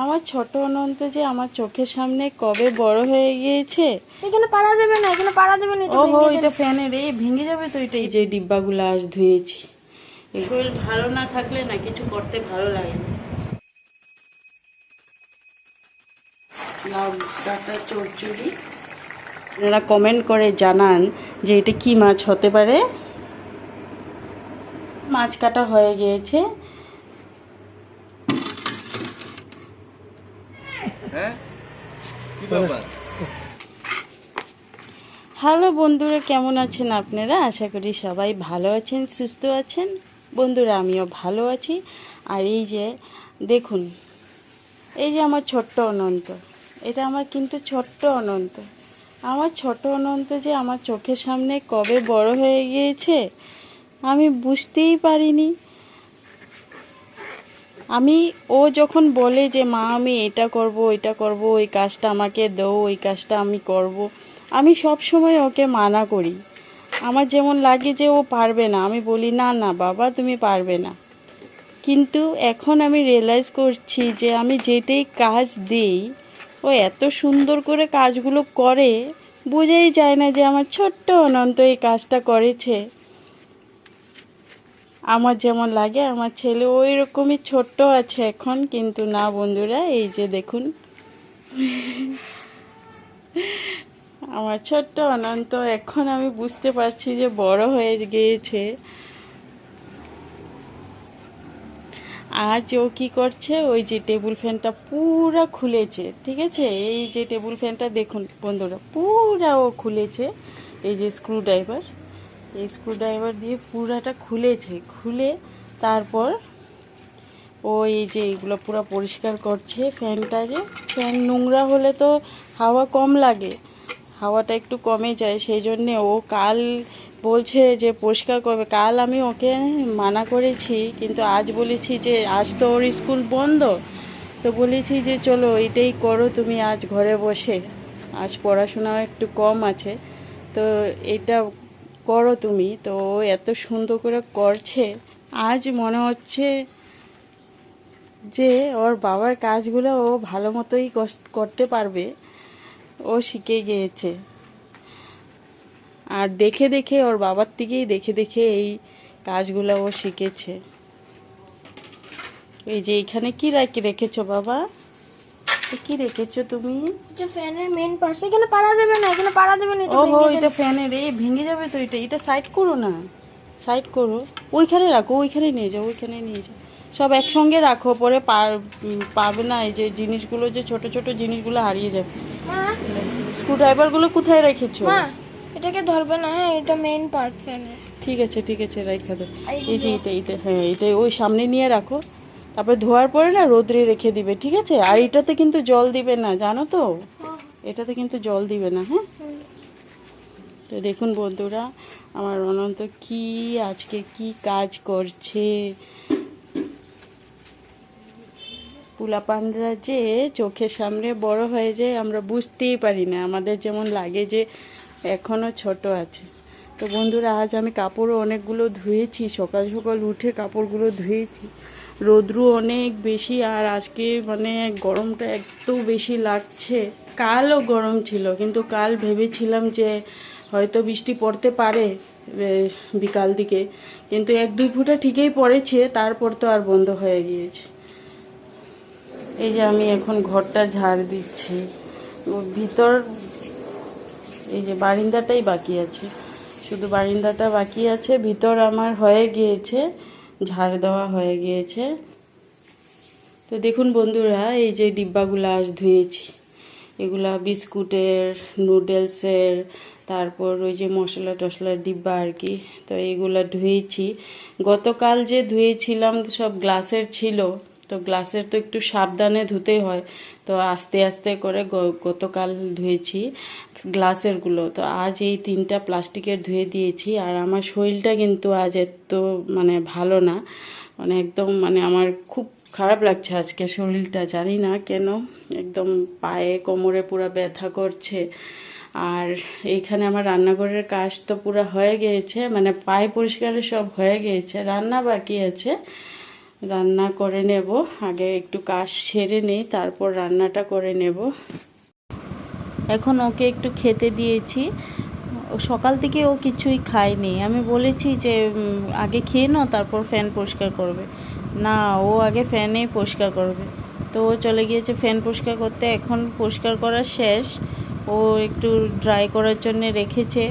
আমার ছোট অনন্ত যে আমার চোখের সামনে কবে বড় হয়ে গিয়েছে। এখানে পারা যাবে না, এখানে পারা যাবে না। ওহো, এটা ফ্যানের এই ভেঙে যাবে তো। এটা এই যে ডিব্বাগুলো আজ ধুয়েছি। শরীর ভালো না থাকলে না কিছু করতে ভালো লাগে না। লাউ ডাঁটা চচ্চড়ি। আপনারা কমেন্ট করে জানান যে এটা কি মাছ হতে পারে। মাছ কাটা হয়ে গিয়েছে। হ্যালো বন্ধুরা, কেমন আছেন আপনারা? আশা করি সবাই ভালো আছেন, সুস্থ আছেন। বন্ধুরা, আমিও ভালো আছি। আর এই যে দেখুন, এই যে আমার ছোট্ট অনন্ত, এটা আমার কিন্তু ছোট্ট অনন্ত। আমার ছোট অনন্ত যে আমার চোখের সামনে কবে বড় হয়ে গিয়েছে আমি বুঝতেই পারিনি। ও যখন বলে যে মা আমি এটা করব, ওইটা করব, ওই কাজটা আমাকে দাও, ওই কাজটা আমি করব, আমি সব সময় ওকে মানা করি। আমার যেমন লাগে যে ও পারবে না, আমি বলি না না বাবা তুমি পারবে না। কিন্তু এখন আমি রিয়েলাইজ করছি যে আমি যেটাই কাজ দিই ও এত সুন্দর করে কাজগুলো করে, বোঝাই যায় না যে আমার ছোট্ট অনন্ত এই কাজটা করেছে। আমার যেমন লাগে আমার ছেলে ওই রকমই ছোট্ট আছে এখন, কিন্তু না বন্ধুরা, এই যে দেখুন আমার ছোট্ট অনন্ত এখন আমি বুঝতে পারছি যে বড় হয়ে গিয়েছে। আজ ও কি করছে, ওই যে টেবিল ফ্যানটা পুরা খুলেছে, ঠিক আছে? এই যে টেবিল ফ্যানটা দেখুন বন্ধুরা, পুরা ও খুলেছে। এই যে স্ক্রুড্রাইভার, এই স্ক্রুড্রাইভার দিয়ে পুরাটা খুলে তারপর ও এই যে এইগুলো পুরো পরিষ্কার করছে। ফ্যানটা যে ফ্যান নোংরা হলে তো হাওয়া কম লাগে, হাওয়াটা একটু কমে যায়, সেই জন্যে ও কাল বলছে যে পরিষ্কার করবে। কাল আমি ওকে মানা করেছি, কিন্তু আজ বলেছি যে আজ তো ওর স্কুল বন্ধ, তো বলেছি যে চলো এটাই করো তুমি আজ ঘরে বসে, আজ পড়াশোনাও একটু কম আছে, তো এটা করো তুমি। তো ও এত সুন্দর করে করছে, আজ মনে হচ্ছে যে ওর বাবার কাজগুলো ও ভালো মতোই করতে পারবে, ও শিখে গিয়েছে। আর দেখে দেখে ওর বাবার থেকেই দেখে দেখে এই কাজগুলো ও শিখেছে। এই যে এখানে কি রেখেছো বাবা, কি রেখেছো তুমি? এটা ফ্যানের মেইন পার্টস, এখানে পারা যাবে না, এখানে পারা যাবে না। ওহো, এটা ফ্যানের এই ভেঙে যাবে তো। এটা সাইড করো না, সাইড করো। ওইখানে রাখো, ওইখানে নিয়ে যাও, ওইখানে নিয়ে যাও। সব একসঙ্গে রাখো, পরে পাবে না। এই যে জিনিসগুলো, যে ছোট ছোট জিনিসগুলো হারিয়ে যাবে। স্ক্রুড্রাইভারগুলো কোথায় রেখেছো? মা এটাকে ধরবে না, হ্যাঁ এটা মেইন পার্ট ফ্যানের। ঠিক আছে ঠিক আছে, রাখা দাও। এই যে এটা হ্যাঁ, এটা ওই সামনে নিয়ে রাখো, তারপর ধোয়ার পরে না রোদ্রে রেখে দিবে, ঠিক আছে? আর এটাতে কিন্তু জল দিবে না, জানো তো? এটাতে কিন্তু জল দিবে না, হ্যাঁ? তো দেখুন বন্ধুরা, আমার অনন্ত কি আজকে কি কাজ করছে। পোলাপানরা যে চোখের সামনে বড় হয়ে যায় আমরা বুঝতেই পারি না, আমাদের যেমন লাগে যে এখনও ছোট আছে। তো বন্ধুরা, আজ আমি কাপড়ও অনেকগুলো ধুয়েছি, সকাল সকাল উঠে কাপড়গুলো ধুয়েছি। রোদ্রু অনেক বেশি, আর আজকে মানে গরমটা একটু বেশি লাগছে। কালও গরম ছিল, কিন্তু কাল ভেবেছিলাম যে হয়তো বৃষ্টি পড়তে পারে বিকাল দিকে, কিন্তু 1-2 ফোঁটা ঠিকই পড়েছে, তারপর তো আর বন্ধ হয়ে গিয়েছে। এই যে আমি এখন ঘরটা ঝাড় দিচ্ছি, ভিতর এই যে বারান্দাটাই বাকি আছে, শুধু বারান্দাটা বাকি আছে, ভিতর আমার হয়ে গিয়েছে, ঝাড় দেওয়া হয়ে গিয়েছে। তো দেখুন বন্ধুরা, এই যে ডিব্বাগুলো আজ ধুয়েছি, এগুলা বিস্কুটের, নুডলসের, তারপর ওই যে মশলা টশলার ডিব্বা আর কি, তো এইগুলা ধুয়েছি। গতকাল যে ধুয়েছিলাম সব গ্লাসের ছিল, তো গ্লাসের তো একটু সাবধানে ধুতে হয়, তো আস্তে আস্তে করে গতকাল ধুয়েছি গ্লাসেরগুলো। তো আজ এই 3টা প্লাস্টিকের ধুয়ে দিয়েছি। আর আমার শরীরটা কিন্তু আজ এত মানে ভালো না, মানে একদম মানে আমার খুব খারাপ লাগছে আজকে শরীরটা, জানি না কেন, একদম পায়ে কোমরে পুরো ব্যথা করছে। আর এইখানে আমার রান্নাঘরের কাজ তো পুরো হয়ে গিয়েছে, মানে পায়ে পরিষ্কারের সব হয়ে গিয়েছে, রান্না বাকি আছে। রান্না করে নেব। আগে একটু কাজ সেরে নেই, তারপর রান্নাটা করে নেব। এখন ওকে একটু খেতে দিয়েছি। ও সকাল থেকে ও কিছুই খায়নি। আমি বলেছি যে আগে খেয়ে নাও, তারপর ফ্যান পরিষ্কার করবে। না, ও আগে ফ্যানেই পরিষ্কার করবে। তো ও চলে গিয়েছে ফ্যান পরিষ্কার করতে। এখন পরিষ্কার করা শেষ। ও একটু ড্রাই করার জন্য রেখেছে।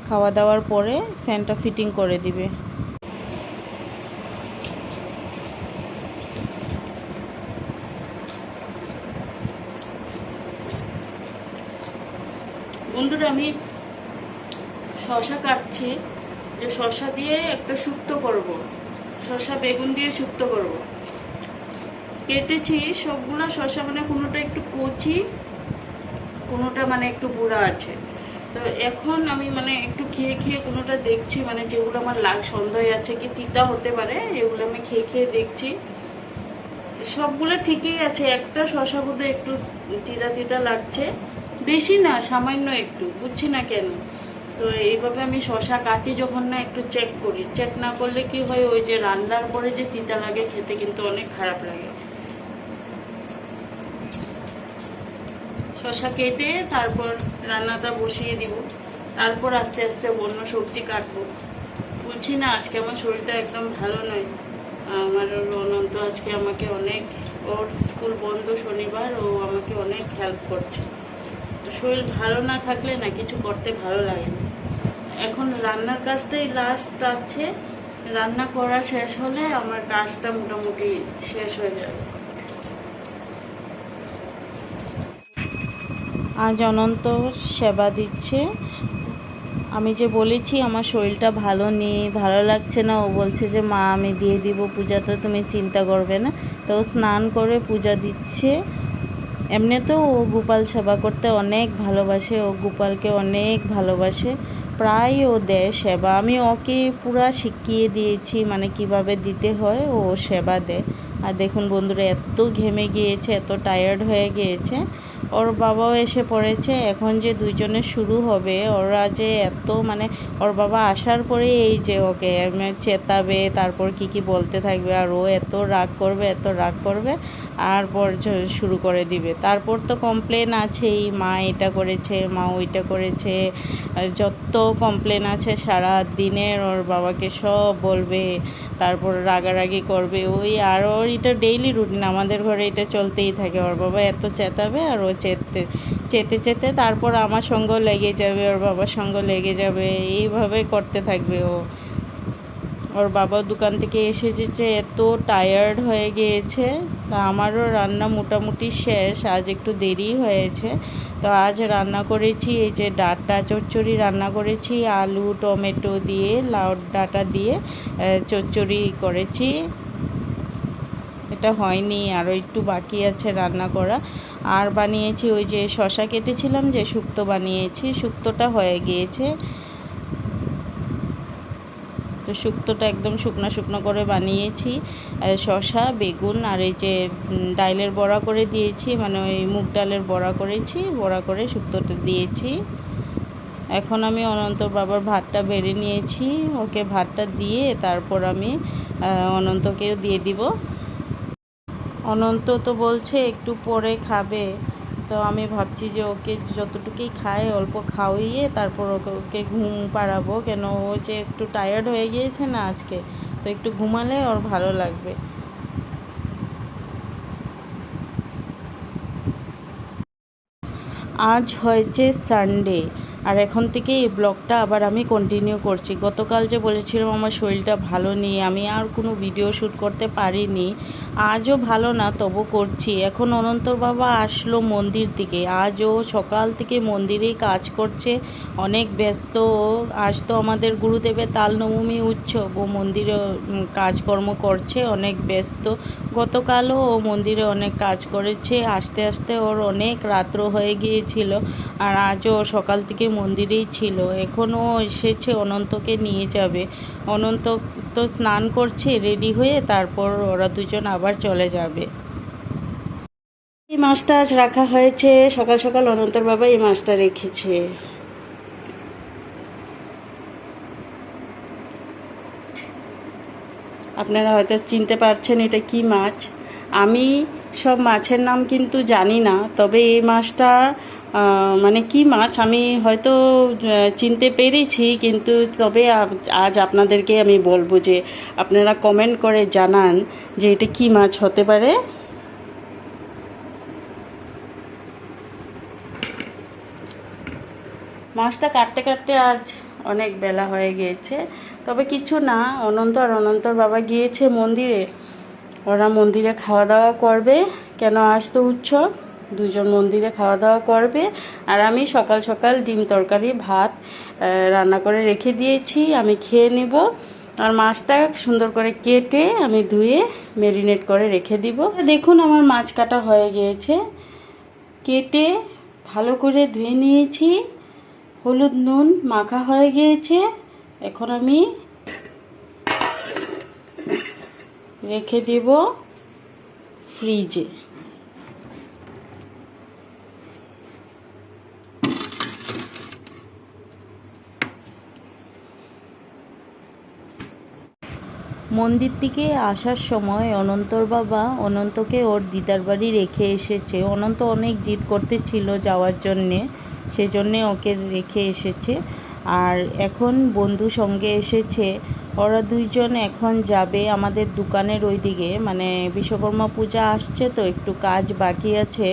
খাওয়া দাওয়ার পরে ফ্যানটা ফিটিং করে দিবে। বন্ধুরা, আমি শসা কাটছি, যে শসা দিয়ে একটা শুক্তো করব, শসা বেগুন দিয়ে শুক্তো করব। কেটেছি সবগুলা শসা, মানে কোনোটা একটু কচি, কোনোটা মানে একটু বুড়া আছে। তো এখন আমি মানে একটু খেয়ে খেয়ে কোনোটা দেখছি, মানে যেগুলো আমার সন্দেহ আছে কি তিতা হতে পারে, এগুলো আমি খেয়ে খেয়ে দেখছি। সবগুলো ঠিকই আছে, একটা শসা বোধহয় একটু তিতা তিতা লাগছে, বেশি না, সামান্য একটু, বুঝছি না কেন। তো এইভাবে আমি শসা কাটি যখন, না একটু চেক করি। চেক না করলে কি হয়, ওই যে রান্নার পরে যে তিতা লাগে খেতে কিন্তু অনেক খারাপ লাগে। শসা কেটে তারপর রান্নাটা বসিয়ে দিব, তারপর আস্তে আস্তে অন্য সবজি কাটবো। বুঝছি না, আজকে আমার শরীরটা একদম ভালো নয়। আমার অনন্ত আজকে আমাকে অনেক, ওর স্কুল বন্ধ শনিবার, ও আমাকে অনেক হেল্প করছে। শরীর ভালো না থাকলে না কিছু করতে ভালো লাগে না। এখন রান্নার কাজটাই লাস্ট আছে, রান্না করা শেষ হলে আমার কাজটা মোটামুটি শেষ হয়ে যাবে। আজ অনন্ত সেবা দিচ্ছে। আমি যে বলেছি আমার শরীরটা ভালো নেই, ভালো লাগছে না, ও বলছে যে মা আমি দিয়ে দিব পূজাটা, তুমি চিন্তা করবে না। তো স্নান করে পূজা দিচ্ছে। এমনিতেও ও গোপাল সেবা করতে অনেক ভালোবাসে, ও গোপালকে অনেক ভালোবাসে, প্রায় ও দেয় সেবা। আমি ওকে পুরা শিখিয়ে দিয়েছি, মানে কিভাবে দিতে হয়, ও সেবা দেয়। আর দেখুন বন্ধুরা, এত ঘেমে গিয়েছে, এত টায়ার্ড হয়ে গিয়েছে। ওর বাবাও এসে পড়েছে। এখন যে দুইজনের শুরু হবে, ওরা যে এত, মানে ওর বাবা আসার পরে এই যে ওকে চেতাবে, তারপর কি বলতে থাকবে, আর ও এত রাগ করবে, এত রাগ করবে, আর পর শুরু করে দিবে। তারপর তো কমপ্লেন আছেই, মা এটা করেছে, মা ওইটা করেছে, যত কমপ্লেন আছে সারা দিনের ওর বাবাকে সব বলবে, তারপর রাগারাগি করবে। ওই আর ওর এটা ডেইলি রুটিন, আমাদের ঘরে এটা চলতেই থাকে। ওর বাবা এত চেতাবে, আর ও চেতে চেতে তারপর আমার সঙ্গেও লেগে যাবে, ওর বাবার সঙ্গে লেগে যাবে, এইভাবে করতে থাকবে ও। ওর বাবা দোকান থেকে এসেছে, এত টায়ার্ড হয়ে গিয়েছে। তা আমারও রান্না মোটামুটি শেষ, আজ একটু দেরি হয়েছে। তো আজ রান্না করেছি এই যে ডাঁটা চচ্চড়ি রান্না করেছি, আলু টমেটো দিয়ে, লাউ ডাঁটা দিয়ে চচ্চড়ি করেছি। এটা হয়নি, আরও একটু বাকি আছে রান্না করা। আর বানিয়েছি ওই যে শসা কেটেছিলাম, যে শুক্তো বানিয়েছি, শুক্তোটা হয়ে গিয়েছে। তো শুক্তোটা একদম শুকনো শুকনো করে বানিয়েছি। শসা বেগুন আর এই যে ডালের বড়া করে দিয়েছি, মানে ওই মুগ ডালের বড়া করেছি, বড়া করে শুক্তোটা দিয়েছি। এখন আমি অনন্ত বাবার ভাতটা বেড়ে নিয়েছি, ওকে ভাতটা দিয়ে তারপর আমি অনন্তকেও দিয়ে দিব। অনন্ত তো বলছে একটু পরে খাবে। তো আমি ভাবছি যে ওকে যতটুকুই খায় অল্প খাওয়িয়ে তারপর ওকে ঘুম পাড়াবো, কেন ও যে একটু টায়ার্ড হয়ে গিয়েছে না আজকে, তো একটু ঘুমালে ওর ভালো লাগবে। আজ হয়েছে সানডে, আর এখন থেকে এই ব্লগটা আবার আমি কন্টিনিউ করছি। গতকাল যে বলেছিলাম আমার শরীরটা ভালো নেই, আমি আর কোনো ভিডিও শ্যুট করতে পারিনি। আজও ভালো না, তবু করছি। এখন অনন্তর বাবা আসলো মন্দির থেকে, আজও সকাল থেকে মন্দিরেই কাজ করছে, অনেক ব্যস্ত। আজ তো আমাদের গুরুদেবের তালনবমী উৎসব, ও মন্দিরে কাজকর্ম করছে, অনেক ব্যস্ত। গতকালও ও মন্দিরে অনেক কাজ করেছে, আস্তে আস্তে ওর অনেক রাত্র হয়ে গিয়েছিল। আর আজও সকাল থেকে মন্দিরেই ছিল। এখনও এসেছে, অনন্তকে নিয়ে যাবে। অনন্ত তো স্নান করছে রেডি হয়ে, তারপর ওরা দুজন আবার চলে যাবে। এই মাছটা আজ রাখা হয়েছে, সকাল সকাল অনন্তর বাবা এই মাছটা রেখেছে। আপনারা হয়তো চিনতে পারছেন এটা কি মাছ। আমি সব মাছের নাম কিন্তু জানি না, তবে এই মাছটা মানে কি মাছ আমি হয়তো চিনতে পেরেছি, কিন্তু তবে আজ আপনাদেরকে আমি বলবো যে আপনারা কমেন্ট করে জানান যে এটা কি মাছ হতে পারে। মাছটা কাটতে কাটতে আজ অনেক বেলা হয়ে গিয়েছে, তবে কিছু না, অনন্ত আর অনন্তর বাবা গিয়েছে মন্দিরে। ওরা মন্দিরে খাওয়া দাওয়া করবে, কেন আজ তো উৎসব, দুজন মন্দিরে খাওয়া দাওয়া করবে। আর আমি সকাল সকাল ডিম তরকারি ভাত রান্না করে রেখে দিয়েছি, আমি খেয়ে নেব। আর মাছটা সুন্দর করে কেটে আমি ধুয়ে ম্যারিনেট করে রেখে দিব। দেখুন আমার মাছ কাটা হয়ে গিয়েছে, কেটে ভালো করে ধুয়ে নিয়েছি, হলুদ নুন মাখা হয়ে গিয়েছে। এখন আমি রেখে দেব ফ্রিজে। মন্দির থেকে আসার সময় অনন্তর বাবা অনন্তকে ওর দিদার বাড়ি রেখে এসেছে। অনন্ত অনেক জিদ করতেছিল যাওয়ার জন্যে, সেজন্যে ওকে রেখে এসেছে। আর এখন বন্ধু সঙ্গে এসেছে, ওরা দুইজন এখন যাবে আমাদের দোকানের ওই দিকে, মানে বিশ্বকর্মা পূজা আসছে তো একটু কাজ বাকি আছে,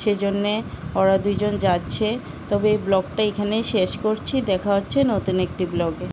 সেজন্যে ওরা দুইজন যাচ্ছে। তবে এই ব্লগটা এখানেই শেষ করছি, দেখা হচ্ছে নতুন একটি ব্লগে।